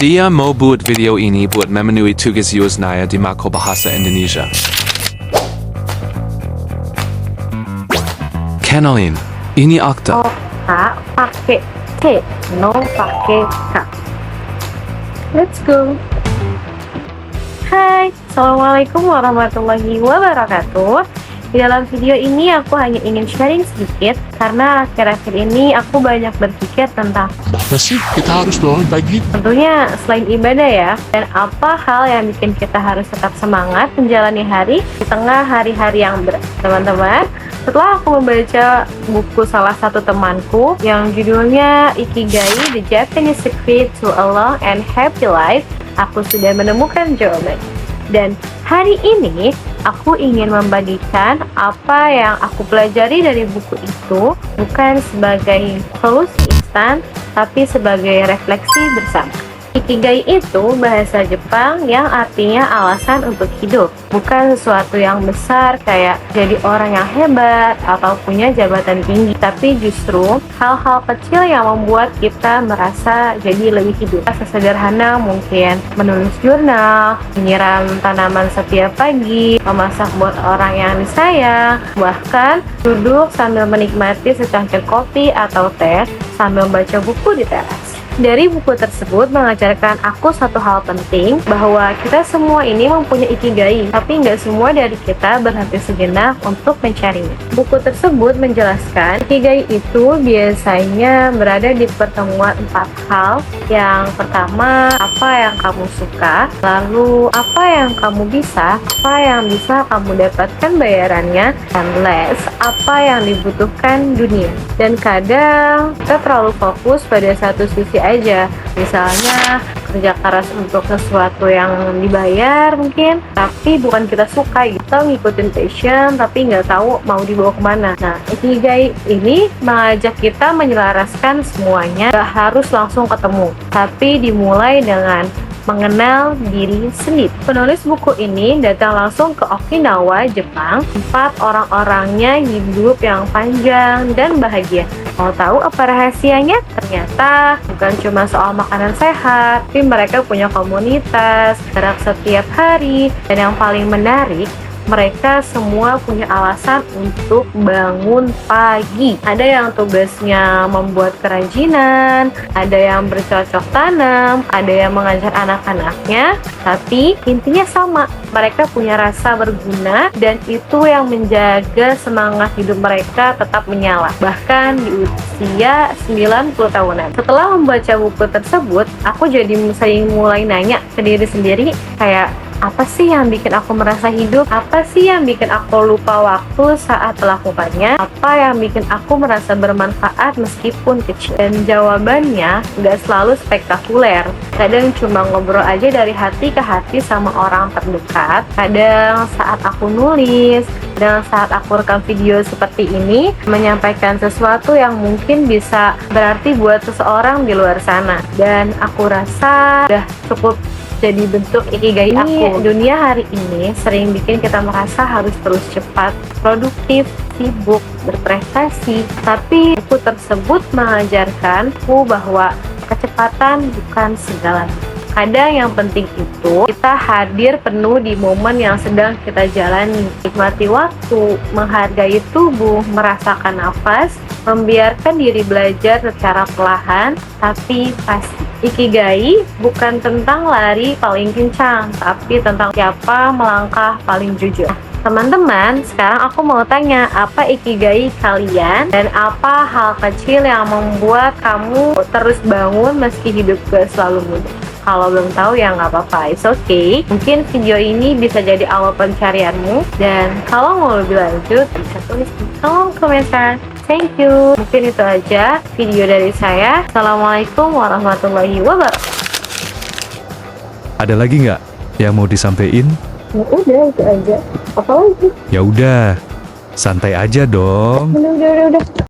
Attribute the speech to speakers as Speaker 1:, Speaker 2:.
Speaker 1: Dia mau buat video ini buat memenuhi tugas Yusnaya di Mako Bahasa Indonesia. Kenalin, ini Akta.
Speaker 2: Oh, Kak, pakai T, no pakai K. Let's go. Hai, Assalamualaikum warahmatullahi wabarakatuh. Di dalam video ini aku hanya ingin sharing sedikit karena akhir-akhir ini aku banyak berpikir tentang
Speaker 3: Apa sih kita harus bangun pagi?
Speaker 2: tentunya selain ibadah ya, dan apa hal yang bikin kita harus tetap semangat menjalani hari di tengah hari-hari yang berat. Teman-teman, setelah aku membaca buku salah satu temanku yang judulnya Ikigai, The Japanese Secret to a Long and Happy Life, aku sudah menemukan jawaban. Dan hari ini aku ingin membagikan apa yang aku pelajari dari buku itu, bukan sebagai quotes instan, tapi sebagai refleksi bersama. Ikigai itu bahasa Jepang yang artinya alasan untuk hidup, bukan sesuatu yang besar kayak jadi orang yang hebat atau punya jabatan tinggi, tapi justru hal-hal kecil yang membuat kita merasa jadi lebih hidup. Sesederhana mungkin menulis jurnal, menyiram tanaman setiap pagi, memasak buat orang yang disayang, bahkan duduk sambil menikmati secangkir kopi atau teh sambil membaca buku di teras. Dari buku tersebut mengajarkan aku satu hal penting, bahwa kita semua ini mempunyai ikigai, tapi nggak semua dari kita berhenti sejenak untuk mencarinya. Buku tersebut menjelaskan ikigai itu biasanya berada di pertemuan 4 hal. Yang pertama, apa yang kamu suka, lalu apa yang kamu bisa, apa yang bisa kamu dapatkan bayarannya, dan last, apa yang dibutuhkan dunia. Dan kadang kita terlalu fokus pada satu sisi aja, misalnya kerja keras untuk sesuatu yang dibayar mungkin, tapi bukan kita suka gitu, ngikutin passion tapi nggak tahu mau dibawa kemana. Nah, Ikigai ini mengajak kita menyelaraskan semuanya, nggak harus langsung ketemu, tapi dimulai dengan mengenal diri sendiri. Penulis buku ini datang langsung ke Okinawa, Jepang. 4 orang-orangnya hidup yang panjang dan bahagia. Mau tahu apa rahasianya? Ternyata bukan cuma soal makanan sehat, tapi mereka punya komunitas, gerak setiap hari, dan yang paling menarik, mereka semua punya alasan untuk bangun pagi. Ada yang tugasnya membuat kerajinan, ada yang bercocok tanam, ada yang mengajar anak-anaknya, tapi intinya sama. Mereka punya rasa berguna, dan itu yang menjaga semangat hidup mereka tetap menyala, bahkan di usia 90 tahunan. Setelah membaca buku tersebut, aku jadi mulai nanya ke diri sendiri, kayak apa sih yang bikin aku merasa hidup? Apa sih yang bikin aku lupa waktu saat melakukannya? Apa yang bikin aku merasa bermanfaat meskipun kecil? Dan jawabannya nggak selalu spektakuler. Kadang cuma ngobrol aja dari hati ke hati sama orang terdekat. Kadang saat aku nulis, dan saat aku rekam video seperti ini, menyampaikan sesuatu yang mungkin bisa berarti buat seseorang di luar sana. Dan aku rasa udah cukup jadi bentuk ikigai aku. Dunia hari ini sering bikin kita merasa harus terus cepat, produktif, sibuk, berprestasi. Tapi buku tersebut mengajarkanku bahwa kecepatan bukan segalanya. Kadang yang penting itu kita hadir penuh di momen yang sedang kita jalani. Nikmati waktu, menghargai tubuh, merasakan nafas, membiarkan diri belajar secara perlahan tapi pasti. Ikigai bukan tentang lari paling kencang, tapi tentang siapa melangkah paling jujur. Teman-teman, sekarang aku mau tanya, apa ikigai kalian? Dan apa hal kecil yang membuat kamu terus bangun meski hidup gak selalu mudah? Kalau belum tahu ya nggak apa-apa, it's okay. Mungkin video ini bisa jadi awal pencarianmu. Dan kalau mau lebih lanjut, bisa tulis di kolom komentar. Thank you. Mungkin itu aja video dari saya. Assalamualaikum warahmatullahi wabarakatuh.
Speaker 4: Ada lagi nggak yang mau disampaikan?
Speaker 2: Ya udah, itu aja. Apa lagi?
Speaker 4: Ya udah, santai aja dong.
Speaker 2: Udah.